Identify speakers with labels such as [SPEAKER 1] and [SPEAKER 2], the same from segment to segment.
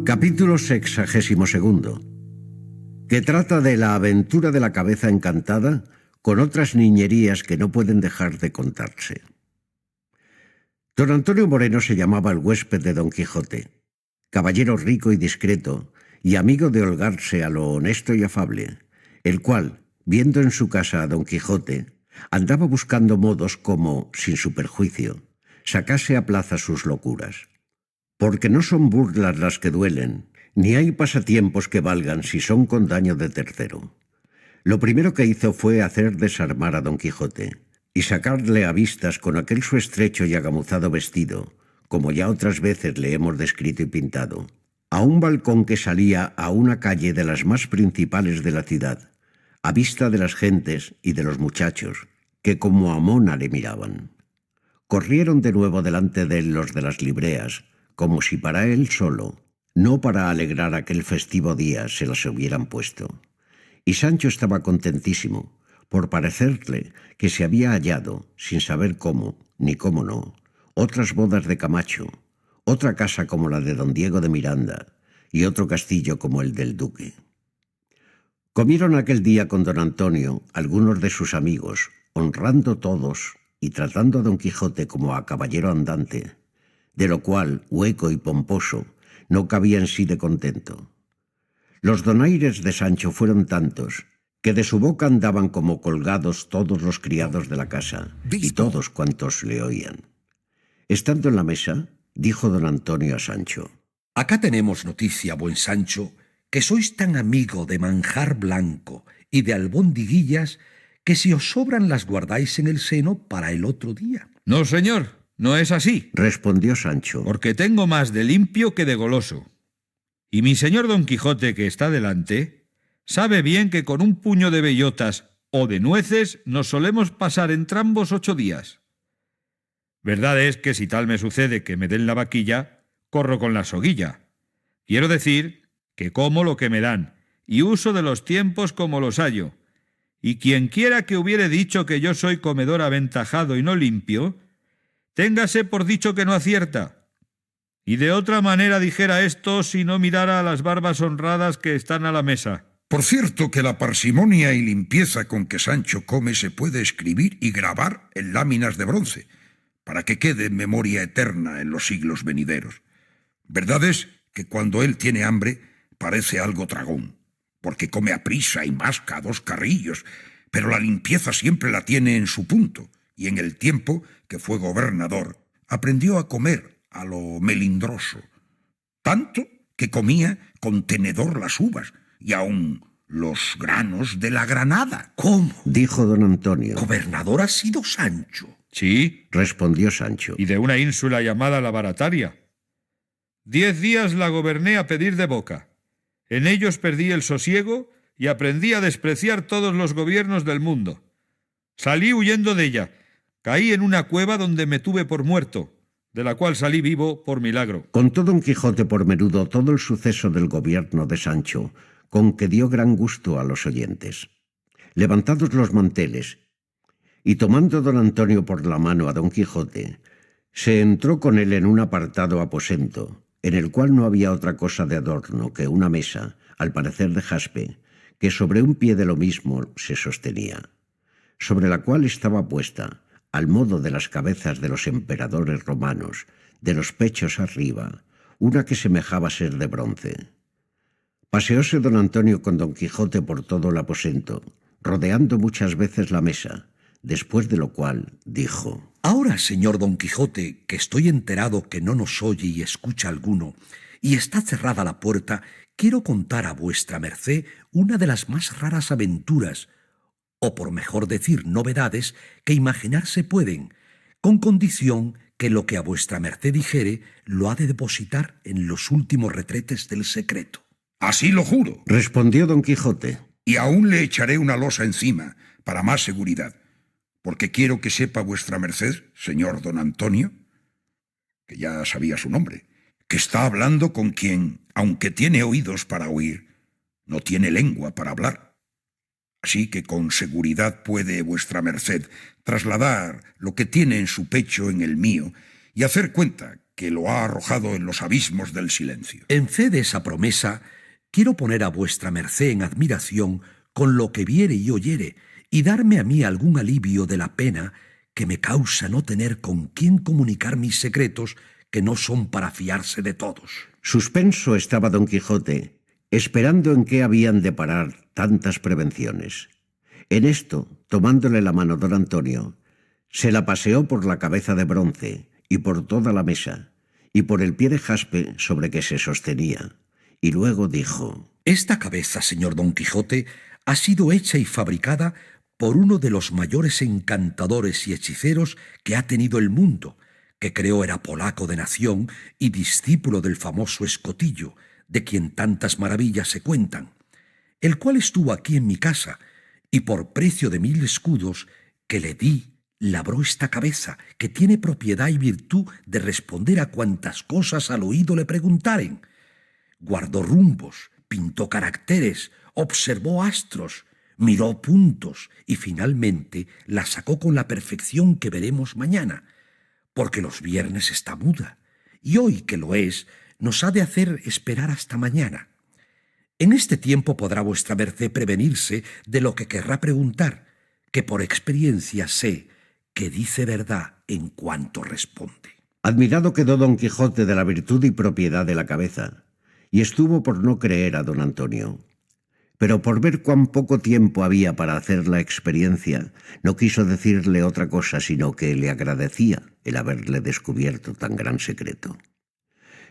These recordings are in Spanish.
[SPEAKER 1] Capítulo 62, que trata de la aventura de la cabeza encantada con otras niñerías que no pueden dejar de contarse. Don Antonio Moreno se llamaba el huésped de Don Quijote, caballero rico y discreto, y amigo de holgarse a lo honesto y afable, el cual, viendo en su casa a Don Quijote, andaba buscando modos como, sin su perjuicio, sacase a plaza sus locuras. Porque no son burlas las que duelen, ni hay pasatiempos que valgan si son con daño de tercero. Lo primero que hizo fue hacer desarmar a Don Quijote y sacarle a vistas con aquel su estrecho y agamuzado vestido, como ya otras veces le hemos descrito y pintado, a un balcón que salía a una calle de las más principales de la ciudad, a vista de las gentes y de los muchachos, que como a mona le miraban. Corrieron de nuevo delante de él los de las libreas, como si para él solo, no para alegrar aquel festivo día, se las hubieran puesto. Y Sancho estaba contentísimo, por parecerle que se había hallado, sin saber cómo, ni cómo no, otras bodas de Camacho, otra casa como la de don Diego de Miranda, y otro castillo como el del duque. Comieron aquel día con don Antonio algunos de sus amigos, honrando todos y tratando a don Quijote como a caballero andante, de lo cual, hueco y pomposo, no cabía en sí de contento. Los donaires de Sancho fueron tantos, que de su boca andaban como colgados todos los criados de la casa, y todos cuantos le oían. Estando en la mesa, dijo don Antonio a Sancho:
[SPEAKER 2] Acá tenemos noticia, buen Sancho, que sois tan amigo de manjar blanco y de albondiguillas, que si os sobran las guardáis en el seno para el otro día.
[SPEAKER 3] No, señor. No es así,
[SPEAKER 1] respondió Sancho,
[SPEAKER 3] porque tengo más de limpio que de goloso. Y mi señor Don Quijote, que está delante, sabe bien que con un puño de bellotas o de nueces nos solemos pasar entrambos 8 días. Verdad es que si tal me sucede que me den la vaquilla, corro con la soguilla. Quiero decir que como lo que me dan, y uso de los tiempos como los hallo. Y quien quiera que hubiere dicho que yo soy comedor aventajado y no limpio, téngase por dicho que no acierta. Y de otra manera dijera esto si no mirara a las barbas honradas que están a la mesa.
[SPEAKER 4] Por cierto que la parsimonia y limpieza con que Sancho come se puede escribir y grabar en láminas de bronce, para que quede en memoria eterna en los siglos venideros. Verdad es que cuando él tiene hambre parece algo tragón, porque come aprisa y masca a 2 carrillos, pero la limpieza siempre la tiene en su punto, y en el tiempo que fue gobernador aprendió a comer a lo melindroso, tanto que comía con tenedor las uvas y aun los granos de la granada.
[SPEAKER 2] ¿Cómo?
[SPEAKER 1] dijo don Antonio.
[SPEAKER 2] ¿Gobernador ha sido Sancho?
[SPEAKER 3] Sí,
[SPEAKER 1] respondió Sancho,
[SPEAKER 3] y de una ínsula llamada la Barataria. 10 días la goberné a pedir de boca. En ellos perdí el sosiego y aprendí a despreciar todos los gobiernos del mundo. Salí huyendo de ella. Caí en una cueva donde me tuve por muerto, de la cual salí vivo por milagro.
[SPEAKER 1] Contó don Quijote por menudo todo el suceso del gobierno de Sancho, con que dio gran gusto a los oyentes. Levantados los manteles, y tomando don Antonio por la mano a don Quijote, se entró con él en un apartado aposento, en el cual no había otra cosa de adorno que una mesa, al parecer de jaspe, que sobre un pie de lo mismo se sostenía, sobre la cual estaba puesta, al modo de las cabezas de los emperadores romanos, de los pechos arriba, una que semejaba ser de bronce. Paseóse don Antonio con don Quijote por todo el aposento, rodeando muchas veces la mesa, después de lo cual dijo:
[SPEAKER 2] Ahora, señor Don Quijote, que estoy enterado que no nos oye y escucha alguno, y está cerrada la puerta, quiero contar a vuestra merced una de las más raras aventuras, o por mejor decir novedades, que imaginarse pueden, con condición que lo que a vuestra merced dijere lo ha de depositar en los últimos retretes del secreto.
[SPEAKER 4] Así lo juro,
[SPEAKER 1] respondió don Quijote,
[SPEAKER 4] y aún le echaré una losa encima, para más seguridad, porque quiero que sepa vuestra merced, señor don Antonio, que ya sabía su nombre, que está hablando con quien aunque tiene oídos para oír, no tiene lengua para hablar. Así que con seguridad puede vuestra merced trasladar lo que tiene en su pecho en el mío y hacer cuenta que lo ha arrojado en los abismos del silencio.
[SPEAKER 2] En fe de esa promesa, quiero poner a vuestra merced en admiración con lo que viere y oyere, y darme a mí algún alivio de la pena que me causa no tener con quién comunicar mis secretos, que no son para fiarse de todos.
[SPEAKER 1] Suspenso estaba don Quijote, esperando en qué habían de parar tantas prevenciones. En esto, tomándole la mano don Antonio, se la paseó por la cabeza de bronce y por toda la mesa, y por el pie de jaspe sobre que se sostenía, y luego dijo:
[SPEAKER 2] Esta cabeza, señor Don Quijote, ha sido hecha y fabricada por uno de los mayores encantadores y hechiceros que ha tenido el mundo, que creo era polaco de nación y discípulo del famoso Escotillo, de quien tantas maravillas se cuentan, el cual estuvo aquí en mi casa, y por precio de 1000 escudos que le di, labró esta cabeza, que tiene propiedad y virtud de responder a cuantas cosas al oído le preguntaren. Guardó rumbos, pintó caracteres, observó astros, miró puntos y finalmente la sacó con la perfección que veremos mañana, porque los viernes está muda, y hoy que lo es, nos ha de hacer esperar hasta mañana. En este tiempo podrá vuestra merced prevenirse de lo que querrá preguntar, que por experiencia sé que dice verdad en cuanto responde.
[SPEAKER 1] Admirado quedó don Quijote de la virtud y propiedad de la cabeza, y estuvo por no creer a don Antonio. Pero por ver cuán poco tiempo había para hacer la experiencia, no quiso decirle otra cosa sino que le agradecía el haberle descubierto tan gran secreto.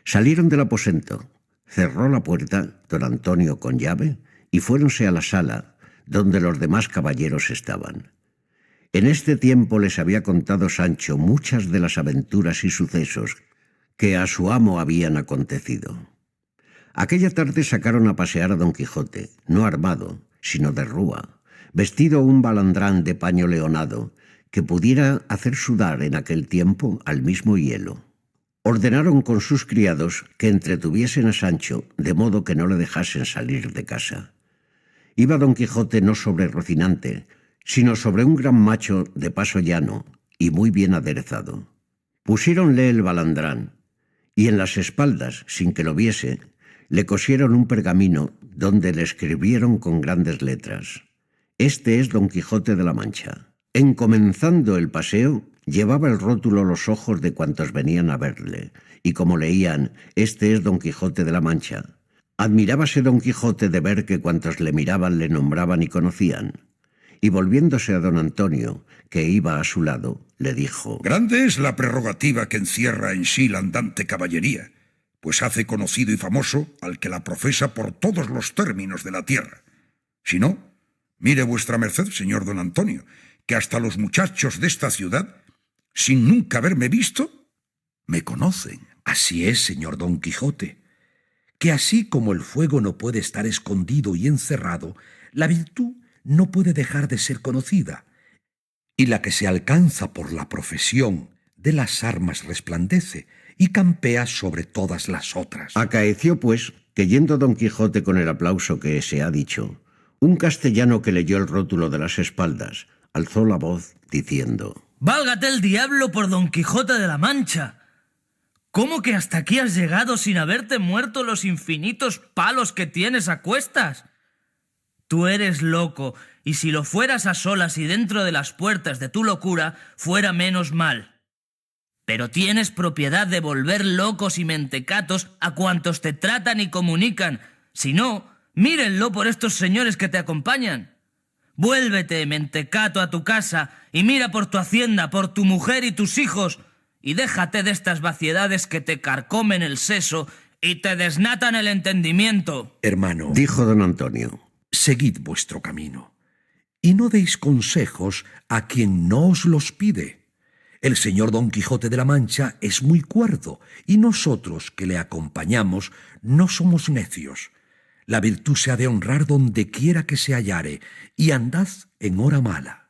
[SPEAKER 1] Salieron del aposento, cerró la puerta don Antonio con llave y fuéronse a la sala donde los demás caballeros estaban. En este tiempo les había contado Sancho muchas de las aventuras y sucesos que a su amo habían acontecido. Aquella tarde sacaron a pasear a don Quijote, no armado, sino de rúa, vestido un balandrán de paño leonado, que pudiera hacer sudar en aquel tiempo al mismo hielo. Ordenaron con sus criados que entretuviesen a Sancho, de modo que no le dejasen salir de casa. Iba don Quijote no sobre Rocinante, sino sobre un gran macho de paso llano y muy bien aderezado. Pusiéronle el balandrán, y en las espaldas, sin que lo viese, le cosieron un pergamino donde le escribieron con grandes letras: Este es Don Quijote de la Mancha. En comenzando el paseo, llevaba el rótulo los ojos de cuantos venían a verle, y como leían Este es Don Quijote de la Mancha, admirábase don Quijote de ver que cuantos le miraban le nombraban y conocían. Y volviéndose a don Antonio, que iba a su lado, le dijo:
[SPEAKER 4] Grande es la prerrogativa que encierra en sí la andante caballería, pues hace conocido y famoso al que la profesa por todos los términos de la tierra. Si no, mire vuestra merced, señor don Antonio, que hasta los muchachos de esta ciudad, sin nunca haberme visto, me conocen.
[SPEAKER 2] Así es, señor Don Quijote, que así como el fuego no puede estar escondido y encerrado, la virtud no puede dejar de ser conocida, y la que se alcanza por la profesión de las armas resplandece y campea sobre todas las otras.
[SPEAKER 1] Acaeció, pues, que yendo don Quijote con el aplauso que se ha dicho, un castellano que leyó el rótulo de las espaldas alzó la voz diciendo:
[SPEAKER 5] ¡Válgate el diablo por Don Quijote de la Mancha! ¿Cómo que hasta aquí has llegado sin haberte muerto los infinitos palos que tienes a cuestas? Tú eres loco, y si lo fueras a solas y dentro de las puertas de tu locura, fuera menos mal. Pero tienes propiedad de volver locos y mentecatos a cuantos te tratan y comunican. Si no, mírenlo por estos señores que te acompañan. Vuélvete, mentecato, a tu casa y mira por tu hacienda, por tu mujer y tus hijos, y déjate de estas vaciedades que te carcomen el seso y te desnatan el entendimiento.
[SPEAKER 2] Hermano,
[SPEAKER 1] dijo don Antonio,
[SPEAKER 2] seguid vuestro camino, y no deis consejos a quien no os los pide. El señor Don Quijote de la Mancha es muy cuerdo, y nosotros que le acompañamos no somos necios. La virtud se ha de honrar donde quiera que se hallare, y andad en hora mala,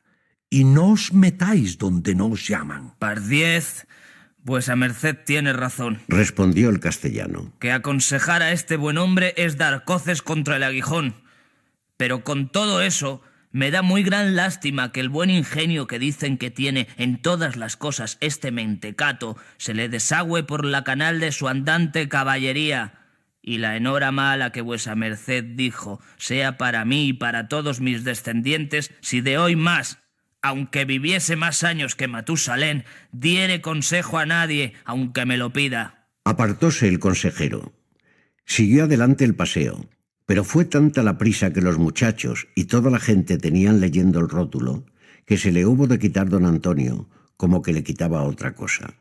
[SPEAKER 2] y no os metáis donde no os llaman.
[SPEAKER 5] Pardiez, Vuesa merced tiene razón.
[SPEAKER 1] Respondió el castellano.
[SPEAKER 5] Que aconsejar a este buen hombre es dar coces contra el aguijón. Pero con todo eso, me da muy gran lástima que el buen ingenio que dicen que tiene en todas las cosas este mentecato se le desagüe por la canal de su andante caballería. Y la enhora mala que vuesa merced dijo sea para mí y para todos mis descendientes si de hoy más, aunque viviese más años que Matusalén, diere consejo a nadie, aunque me lo pida.
[SPEAKER 1] Apartóse el consejero. Siguió adelante el paseo, pero fue tanta la prisa que los muchachos y toda la gente tenían leyendo el rótulo que se le hubo de quitar don Antonio como que le quitaba otra cosa.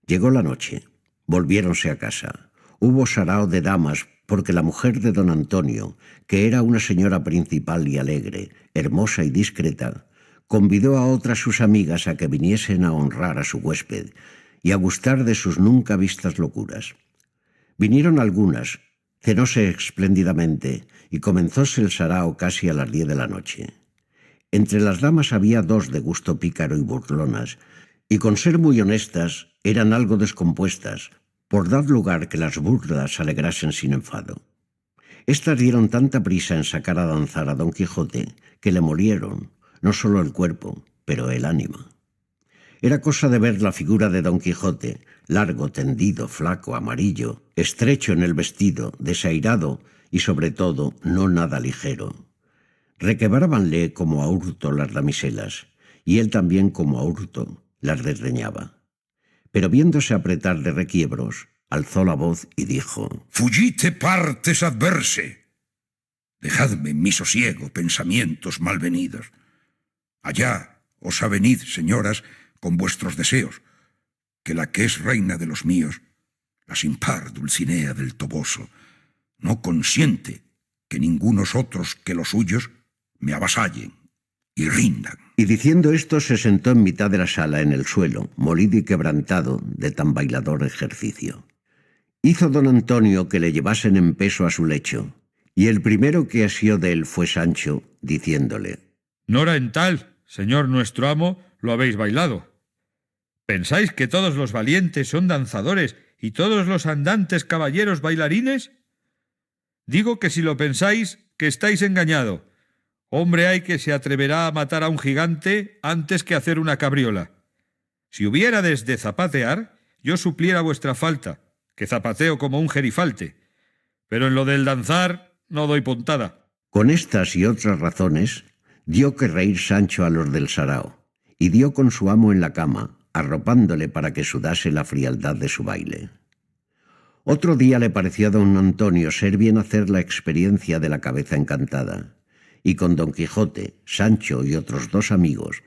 [SPEAKER 1] Llegó la noche, volviéronse a casa. Hubo sarao de damas porque la mujer de don Antonio, que era una señora principal y alegre, hermosa y discreta, convidó a otras sus amigas a que viniesen a honrar a su huésped y a gustar de sus nunca vistas locuras. Vinieron algunas, cenóse espléndidamente y comenzóse el sarao casi a las 10 de la noche. Entre las damas había dos de gusto pícaro y burlonas, y con ser muy honestas eran algo descompuestas, por dar lugar que las burlas alegrasen sin enfado. Estas dieron tanta prisa en sacar a danzar a don Quijote que le molieron, no solo el cuerpo, pero el ánima. Era cosa de ver la figura de don Quijote, largo, tendido, flaco, amarillo, estrecho en el vestido, desairado y sobre todo no nada ligero. Requebrábanle como a hurto las damiselas, y él también como a hurto las desdeñaba. Pero viéndose apretar de requiebros, alzó la voz y dijo:
[SPEAKER 4] «Fugite partes adverse. Dejadme en mi sosiego pensamientos malvenidos. Allá os avenid, señoras, con vuestros deseos, que la que es reina de los míos, la sin par Dulcinea del Toboso, no consiente que ningunos otros que los suyos me avasallen y rindan».
[SPEAKER 1] Y diciendo esto se sentó en mitad de la sala en el suelo, molido y quebrantado de tan bailador ejercicio. Hizo don Antonio que le llevasen en peso a su lecho, y el primero que asió de él fue Sancho, diciéndole:
[SPEAKER 3] Nora en tal, señor nuestro amo, lo habéis bailado. ¿Pensáis que todos los valientes son danzadores y todos los andantes caballeros bailarines? Digo que si lo pensáis, que estáis engañado. Hombre hay que se atreverá a matar a un gigante antes que hacer una cabriola. Si hubiérades de zapatear, yo supliera vuestra falta, que zapateo como un gerifalte. Pero en lo del danzar no doy puntada.
[SPEAKER 1] Con estas y otras razones, dio que reír Sancho a los del sarao, y dio con su amo en la cama, arropándole para que sudase la frialdad de su baile. Otro día le pareció a don Antonio ser bien hacer la experiencia de la cabeza encantada, y con don Quijote, Sancho y otros dos amigos,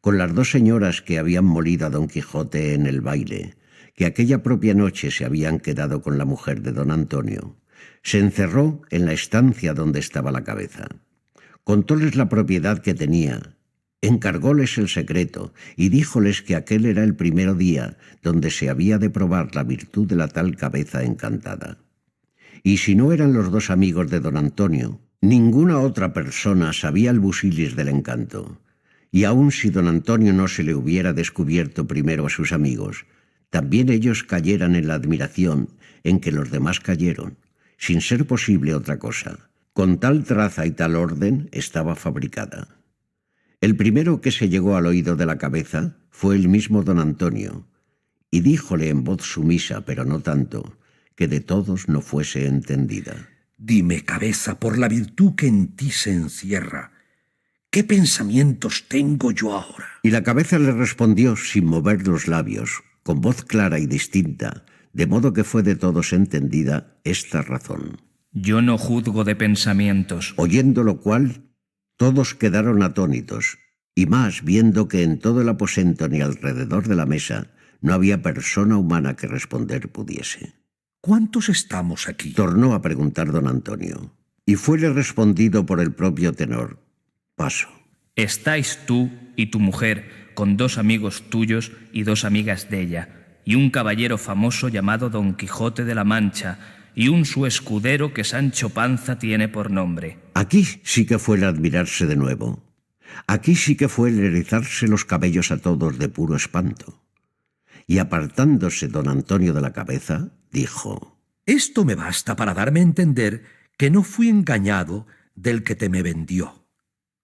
[SPEAKER 1] con las dos señoras que habían molido a don Quijote en el baile, que aquella propia noche se habían quedado con la mujer de don Antonio, se encerró en la estancia donde estaba la cabeza. Contóles la propiedad que tenía, encargóles el secreto y díjoles que aquel era el primero día donde se había de probar la virtud de la tal cabeza encantada. Y si no eran los dos amigos de don Antonio, ninguna otra persona sabía el busilis del encanto, y aun si don Antonio no se le hubiera descubierto primero a sus amigos, también ellos cayeran en la admiración en que los demás cayeron, sin ser posible otra cosa. Con tal traza y tal orden estaba fabricada. El primero que se llegó al oído de la cabeza fue el mismo don Antonio, y díjole en voz sumisa, pero no tanto, que de todos no fuese entendida:
[SPEAKER 2] Dime, cabeza, por la virtud que en ti se encierra, ¿qué pensamientos tengo yo ahora?
[SPEAKER 1] Y la cabeza le respondió sin mover los labios, con voz clara y distinta, de modo que fue de todos entendida esta razón.
[SPEAKER 5] Yo no juzgo de pensamientos.
[SPEAKER 1] Oyendo lo cual, todos quedaron atónitos, y más viendo que en todo el aposento ni alrededor de la mesa no había persona humana que responder pudiese.
[SPEAKER 2] ¿Cuántos estamos aquí?
[SPEAKER 1] Tornó a preguntar don Antonio, y fuele respondido por el propio tenor: paso.
[SPEAKER 5] Estáis tú y tu mujer con dos amigos tuyos y dos amigas de ella, y un caballero famoso llamado Don Quijote de la Mancha, y un su escudero que Sancho Panza tiene por nombre.
[SPEAKER 1] Aquí sí que fue el admirarse de nuevo. Aquí sí que fue el erizarse los cabellos a todos de puro espanto. y apartándose don Antonio de la cabeza, dijo:
[SPEAKER 2] Esto me basta para darme a entender que no fui engañado del que te me vendió.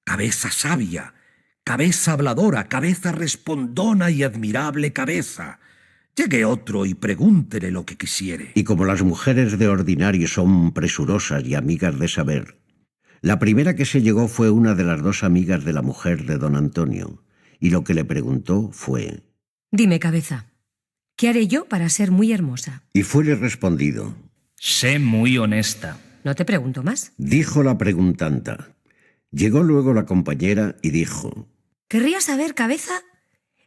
[SPEAKER 2] Cabeza sabia, cabeza habladora, cabeza respondona y admirable cabeza. Llegue otro y pregúntele lo que quisiere.
[SPEAKER 1] Y como las mujeres de ordinario son presurosas y amigas de saber, la primera que se llegó fue una de las dos amigas de la mujer de don Antonio, y lo que le preguntó fue:
[SPEAKER 6] Dime, cabeza, ¿qué haré yo para ser muy hermosa?
[SPEAKER 1] y fuele respondido.
[SPEAKER 5] Sé muy honesta.
[SPEAKER 6] No te pregunto más.
[SPEAKER 1] Dijo la preguntanta. Llegó luego la compañera y dijo:
[SPEAKER 6] Querría saber, cabeza,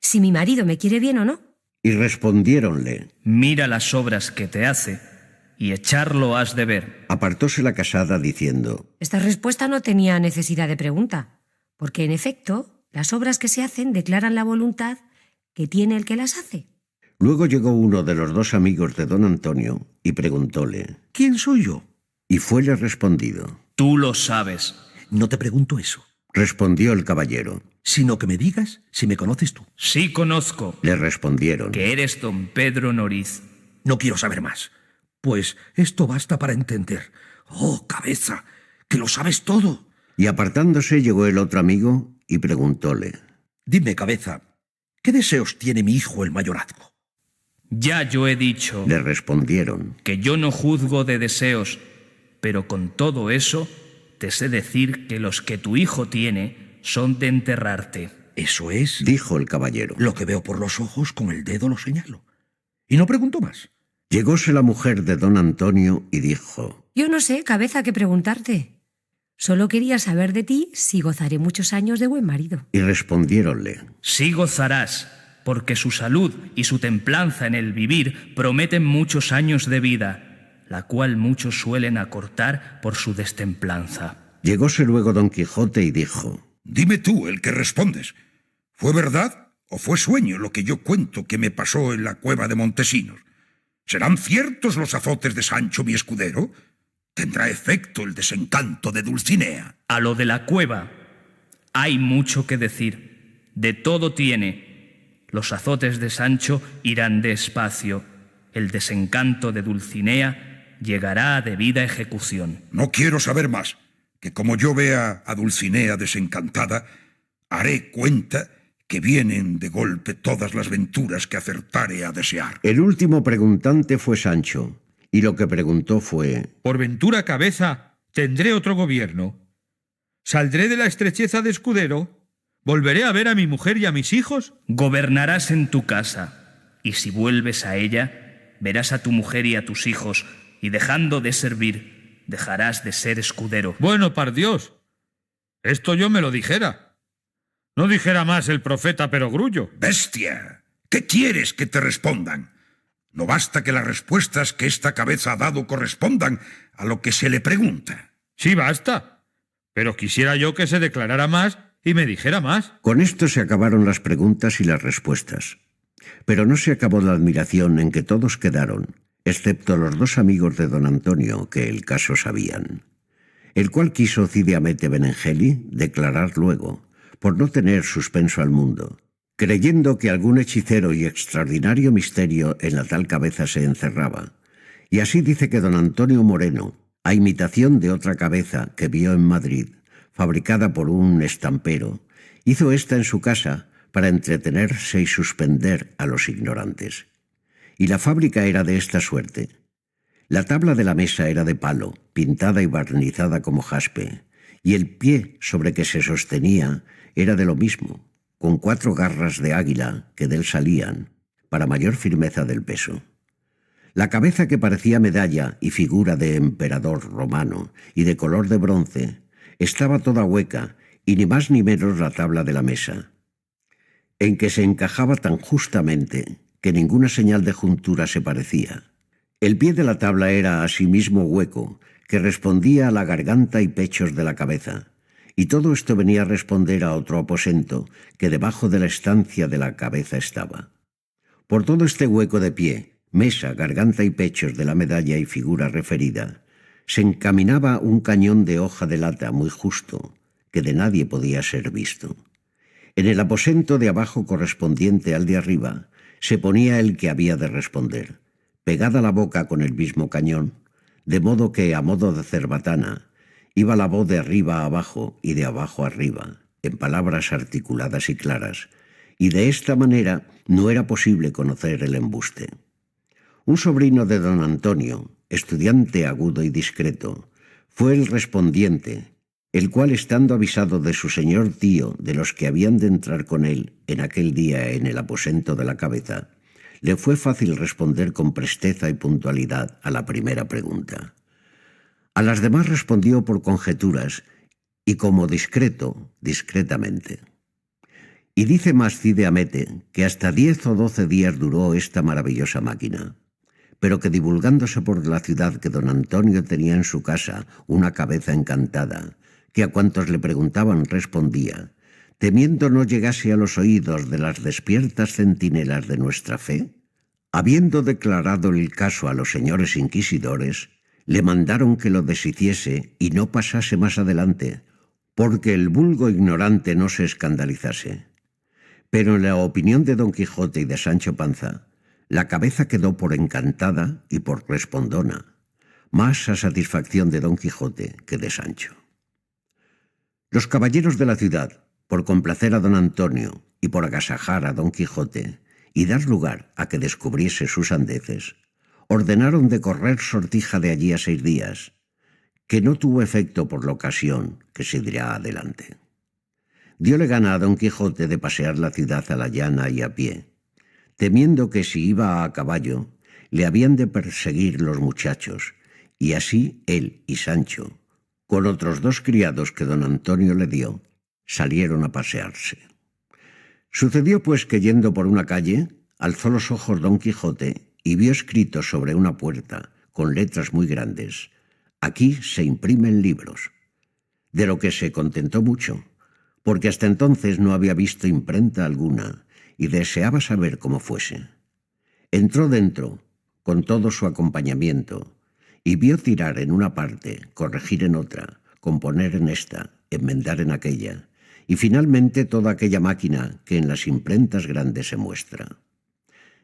[SPEAKER 6] si mi marido me quiere bien o no.
[SPEAKER 1] y respondiéronle.
[SPEAKER 5] Mira las obras que te hace, y echarlo has de ver.
[SPEAKER 1] Apartóse la casada diciendo:
[SPEAKER 6] Esta respuesta no tenía necesidad de pregunta, porque en efecto, las obras que se hacen declaran la voluntad que tiene el que las hace.
[SPEAKER 1] Luego llegó uno de los dos amigos de don Antonio y preguntóle,
[SPEAKER 2] ¿Quién soy yo?
[SPEAKER 1] y fuele respondido.
[SPEAKER 5] Tú lo sabes.
[SPEAKER 2] No te pregunto eso,
[SPEAKER 1] Respondió el caballero.
[SPEAKER 2] sino que me digas si me conoces tú.
[SPEAKER 5] Sí conozco
[SPEAKER 1] Le respondieron.
[SPEAKER 5] que eres don Pedro Noriz.
[SPEAKER 2] No quiero saber más, pues esto basta para entender. Oh, cabeza, que lo sabes todo.
[SPEAKER 1] Y apartándose llegó el otro amigo y preguntóle.
[SPEAKER 2] Dime, cabeza, ¿qué deseos tiene mi hijo el mayorazgo?
[SPEAKER 5] Ya yo he dicho
[SPEAKER 1] Le respondieron.
[SPEAKER 5] que yo no juzgo de deseos, pero con todo eso te sé decir que los que tu hijo tiene son de enterrarte.
[SPEAKER 2] Eso es
[SPEAKER 1] Dijo el caballero.
[SPEAKER 2] lo que veo por los ojos, con el dedo lo señalo. Y no pregunto más.
[SPEAKER 1] Llegóse la mujer de don Antonio y dijo:
[SPEAKER 6] Yo no sé, cabeza, qué preguntarte. Solo quería saber de ti si gozaré muchos años de buen marido.
[SPEAKER 1] y respondiéronle.
[SPEAKER 5] Sí gozarás, porque su salud y su templanza en el vivir prometen muchos años de vida, la cual muchos suelen acortar por su destemplanza.
[SPEAKER 1] Llegóse luego don Quijote y dijo:
[SPEAKER 4] Dime tú, el que respondes. ¿Fue verdad o fue sueño lo que yo cuento que me pasó en la cueva de Montesinos? ¿Serán ciertos los azotes de Sancho mi escudero? ¿Tendrá efecto el desencanto de Dulcinea?
[SPEAKER 5] A lo de la cueva hay mucho que decir. De todo tiene. Los azotes de Sancho irán despacio. El desencanto de Dulcinea llegará a debida ejecución.
[SPEAKER 4] No quiero saber más, que como yo vea a Dulcinea desencantada, haré cuenta que vienen de golpe todas las venturas que acertare a desear.
[SPEAKER 1] El último preguntante fue Sancho, y lo que preguntó fue:
[SPEAKER 3] Por ventura, cabeza, tendré otro gobierno. Saldré de la estrecheza de escudero. ¿Volveré a ver a mi mujer y a mis hijos?
[SPEAKER 5] Gobernarás en tu casa, y si vuelves a ella, verás a tu mujer y a tus hijos, y dejando de servir, dejarás de ser escudero.
[SPEAKER 3] Bueno, par Dios, esto yo me lo dijera. No dijera más el profeta Perogrullo.
[SPEAKER 4] ¡Bestia! ¿Qué quieres que te respondan? No basta que las respuestas que esta cabeza ha dado correspondan a lo que se le pregunta.
[SPEAKER 3] Sí, basta. Pero quisiera yo que se declarara más y me dijera más.
[SPEAKER 1] Con esto se acabaron las preguntas y las respuestas. Pero no se acabó la admiración en que todos quedaron, excepto los dos amigos de don Antonio que el caso sabían. El cual quiso Cide Hamete Benengeli declarar luego, por no tener suspenso al mundo, creyendo que algún hechicero y extraordinario misterio en la tal cabeza se encerraba. Y así dice que don Antonio Moreno, a imitación de otra cabeza que vio en Madrid, fabricada por un estampero, hizo esta en su casa para entretenerse y suspender a los ignorantes. Y la fábrica era de esta suerte. La tabla de la mesa era de palo, pintada y barnizada como jaspe, y el pie sobre que se sostenía era de lo mismo, con 4 garras de águila que dél salían, para mayor firmeza del peso. La cabeza, que parecía medalla y figura de emperador romano y de color de bronce, estaba toda hueca, y ni más ni menos la tabla de la mesa, en que se encajaba tan justamente que ninguna señal de juntura se parecía. El pie de la tabla era asimismo hueco, que respondía a la garganta y pechos de la cabeza, y todo esto venía a responder a otro aposento que debajo de la estancia de la cabeza estaba. Por todo este hueco de pie, mesa, garganta y pechos de la medalla y figura referida, se encaminaba un cañón de hoja de lata muy justo, que de nadie podía ser visto. En el aposento de abajo correspondiente al de arriba, se ponía el que había de responder, pegada la boca con el mismo cañón, de modo que, a modo de cerbatana, iba la voz de arriba a abajo y de abajo arriba, en palabras articuladas y claras, y de esta manera no era posible conocer el embuste. Un sobrino de don Antonio, estudiante agudo y discreto, fue el respondiente, el cual, estando avisado de su señor tío de los que habían de entrar con él en aquel día en el aposento de la cabeza, le fue fácil responder con presteza y puntualidad a la primera pregunta. A las demás respondió por conjeturas y, como discreto, discretamente. Y dice más Cide Hamete que hasta 10 o 12 días duró esta maravillosa máquina, pero que, divulgándose por la ciudad que don Antonio tenía en su casa una cabeza encantada, que a cuantos le preguntaban respondía, temiendo no llegase a los oídos de las despiertas centinelas de nuestra fe, habiendo declarado el caso a los señores inquisidores, le mandaron que lo deshiciese y no pasase más adelante, porque el vulgo ignorante no se escandalizase. Pero en la opinión de Don Quijote y de Sancho Panza, la cabeza quedó por encantada y por respondona, más a satisfacción de Don Quijote que de Sancho. Los caballeros de la ciudad, por complacer a don Antonio y por agasajar a don Quijote y dar lugar a que descubriese sus sandeces, ordenaron de correr sortija de allí a 6 días, que no tuvo efecto por la ocasión que se dirá adelante. Dióle gana a don Quijote de pasear la ciudad a la llana y a pie, temiendo que si iba a caballo le habían de perseguir los muchachos, y así él y Sancho, con otros 2 criados que don Antonio le dio, salieron a pasearse. Sucedió pues que, yendo por una calle, alzó los ojos don Quijote y vio escrito sobre una puerta, con letras muy grandes: «Aquí se imprimen libros», de lo que se contentó mucho, porque hasta entonces no había visto imprenta alguna y deseaba saber cómo fuese. Entró dentro, con todo su acompañamiento, y vio tirar en una parte, corregir en otra, componer en esta, enmendar en aquella, y finalmente toda aquella máquina que en las imprentas grandes se muestra.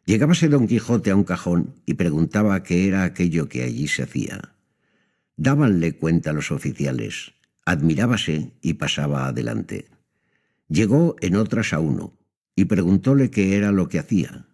[SPEAKER 1] Llegábase don Quijote a un cajón y preguntaba qué era aquello que allí se hacía. Dábanle cuenta los oficiales, admirábase y pasaba adelante. Llegó en otras a uno y preguntóle qué era lo que hacía.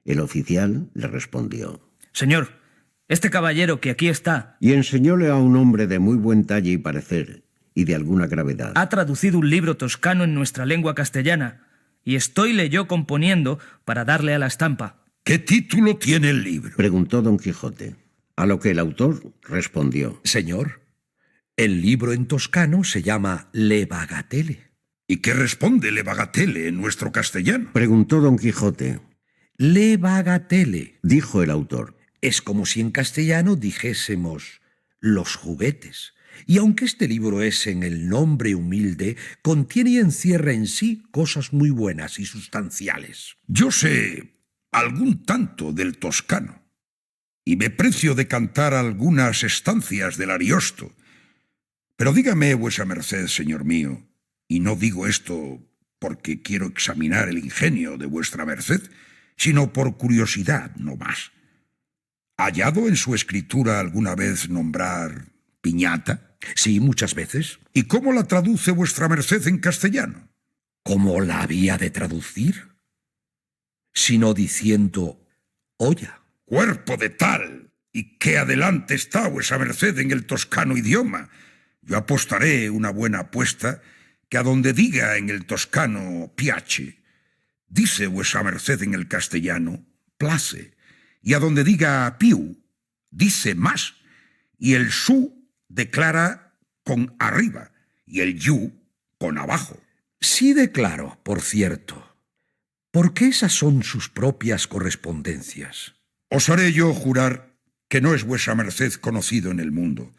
[SPEAKER 1] El oficial le respondió:
[SPEAKER 5] Señor, este caballero que aquí está
[SPEAKER 1] y enseñóle a un hombre de muy buen talle y parecer, y de alguna gravedad.
[SPEAKER 5] ha traducido un libro toscano en nuestra lengua castellana, y estoyle yo componiendo para darle a la estampa.
[SPEAKER 4] ¿Qué título tiene el libro?,
[SPEAKER 1] preguntó don Quijote, a lo que el autor respondió:
[SPEAKER 2] Señor, el libro en toscano se llama Le Bagatelle.
[SPEAKER 4] ¿Y qué responde Le Bagatelle en nuestro castellano?
[SPEAKER 1] preguntó don Quijote.
[SPEAKER 2] Le Bagatelle
[SPEAKER 1] Dijo el autor:
[SPEAKER 2] es como si en castellano dijésemos los juguetes. Y aunque este libro es en el nombre humilde, contiene y encierra en sí cosas muy buenas y sustanciales.
[SPEAKER 4] Yo sé algún tanto del toscano, y me precio de cantar algunas estancias del Ariosto. Pero dígame vuesa merced, señor mío, y no digo esto porque quiero examinar el ingenio de vuestra merced, sino por curiosidad no más. ¿Ha hallado en su escritura alguna vez nombrar piñata?
[SPEAKER 2] Sí, muchas veces.
[SPEAKER 4] ¿Y cómo la traduce vuestra merced en castellano?
[SPEAKER 2] ¿Cómo la había de traducir? Sino diciendo olla.
[SPEAKER 4] Cuerpo de tal, y qué adelante está vuesa merced en el toscano idioma. Yo apostaré una buena apuesta que a donde diga en el toscano piace, dice vuesa merced en el castellano place, y a donde diga piu, dice más, y el su declara con arriba, y el yu con abajo.
[SPEAKER 2] Sí declaro, por cierto, porque esas son sus propias correspondencias.
[SPEAKER 4] Osaré yo jurar que no es vuesa merced conocido en el mundo,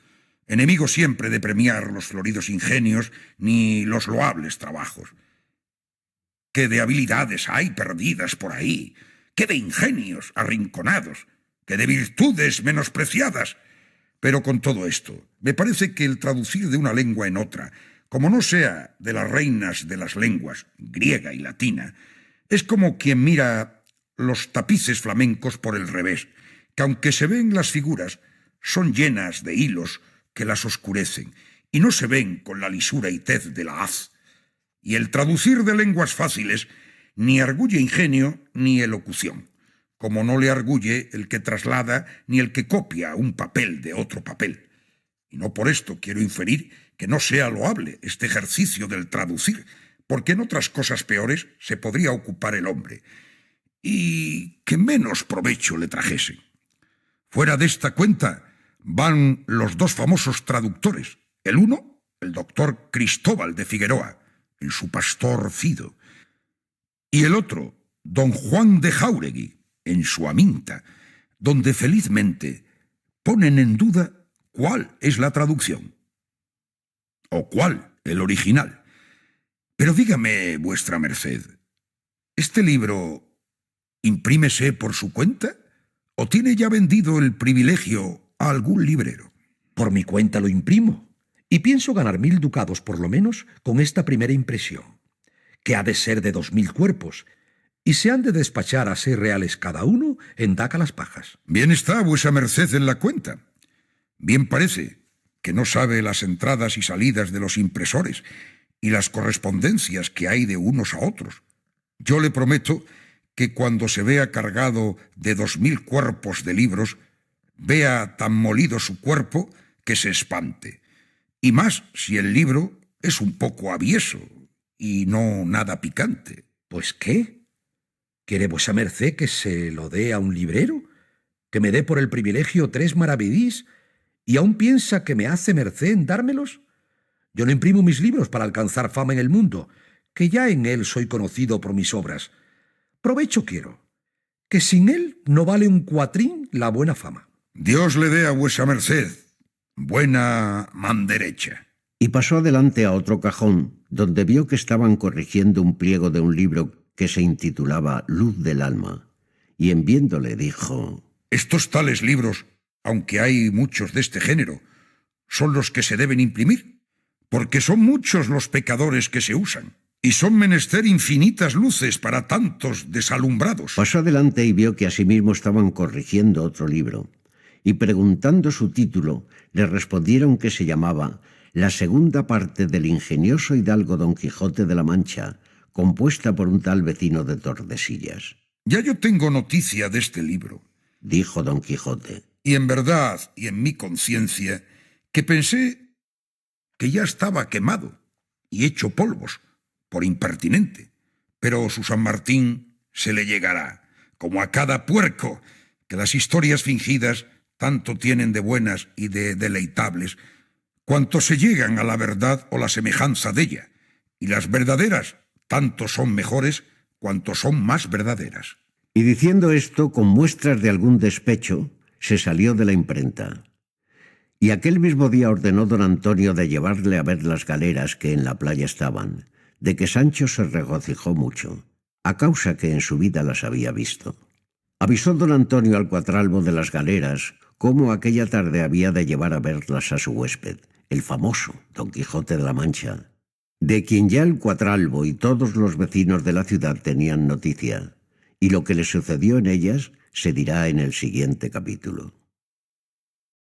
[SPEAKER 4] enemigo siempre de premiar los floridos ingenios ni los loables trabajos. ¿Qué de habilidades hay perdidas por ahí? ¿Qué de ingenios arrinconados? ¿Qué de virtudes menospreciadas? Pero con todo esto, me parece que el traducir de una lengua en otra, como no sea de las reinas de las lenguas, griega y latina, es como quien mira los tapices flamencos por el revés, que aunque se ven las figuras, son llenas de hilos que las oscurecen, y no se ven con la lisura y tez de la haz. Y el traducir de lenguas fáciles ni arguye ingenio ni elocución, como no le arguye el que traslada ni el que copia un papel de otro papel. Y no por esto quiero inferir que no sea loable este ejercicio del traducir, porque en otras cosas peores se podría ocupar el hombre, y que menos provecho le trajese. Fuera de esta cuenta van los dos famosos traductores, el uno, el doctor Cristóbal de Figueroa, en su Pastor Fido, y el otro, don Juan de Jáuregui, en su Aminta, donde felizmente ponen en duda cuál es la traducción, o cuál el original. Pero dígame, vuestra merced, ¿este libro imprímese por su cuenta o tiene ya vendido el privilegio a algún librero?
[SPEAKER 2] Por mi cuenta lo imprimo, y pienso ganar 1000 ducados por lo menos con esta primera impresión, que ha de ser de 2000 cuerpos, y se han de despachar a 6 reales cada uno en Daca las Pajas.
[SPEAKER 4] Bien está vuesa merced en la cuenta. Bien parece que no sabe las entradas y salidas de los impresores y las correspondencias que hay de unos a otros. Yo le prometo que cuando se vea cargado de 2000 cuerpos de libros, vea tan molido su cuerpo que se espante. Y más si el libro es un poco avieso y no nada picante.
[SPEAKER 2] ¿Pues qué? ¿Quiere vuesa merced que se lo dé a un librero? ¿Que me dé por el privilegio 3 maravedís y aún piensa que me hace merced en dármelos? Yo no imprimo mis libros para alcanzar fama en el mundo, que ya en él soy conocido por mis obras. Provecho quiero, que sin él no vale un cuatrín la buena fama.
[SPEAKER 4] Dios le dé a vuesa merced buena manderecha.
[SPEAKER 1] Y pasó adelante a otro cajón, donde vio que estaban corrigiendo un pliego de un libro que se intitulaba Luz del alma, y en viéndole dijo:
[SPEAKER 4] Estos tales libros, aunque hay muchos de este género, son los que se deben imprimir, porque son muchos los pecadores que se usan, y son menester infinitas luces para tantos desalumbrados.
[SPEAKER 1] Pasó adelante y vio que asimismo estaban corrigiendo otro libro, y preguntando su título, le respondieron que se llamaba La segunda parte del ingenioso hidalgo Don Quijote de la Mancha, compuesta por un tal vecino de Tordesillas.
[SPEAKER 4] Ya yo tengo noticia de este libro,
[SPEAKER 1] Dijo Don Quijote.
[SPEAKER 4] y en verdad y en mi conciencia, que pensé que ya estaba quemado y hecho polvos, por impertinente. Pero su San Martín se le llegará, como a cada puerco, que las historias fingidas tanto tienen de buenas y de deleitables, cuanto se llegan a la verdad o la semejanza de ella, y las verdaderas tanto son mejores cuanto son más verdaderas.
[SPEAKER 1] Y diciendo esto, con muestras de algún despecho, se salió de la imprenta. Y aquel mismo día ordenó don Antonio de llevarle a ver las galeras que en la playa estaban, de que Sancho se regocijó mucho, a causa que en su vida las había visto. Avisó don Antonio al cuatralbo de las galeras cómo aquella tarde había de llevar a verlas a su huésped, el famoso Don Quijote de la Mancha, de quien ya el cuatralbo y todos los vecinos de la ciudad tenían noticia, y lo que le sucedió en ellas se dirá en el siguiente capítulo.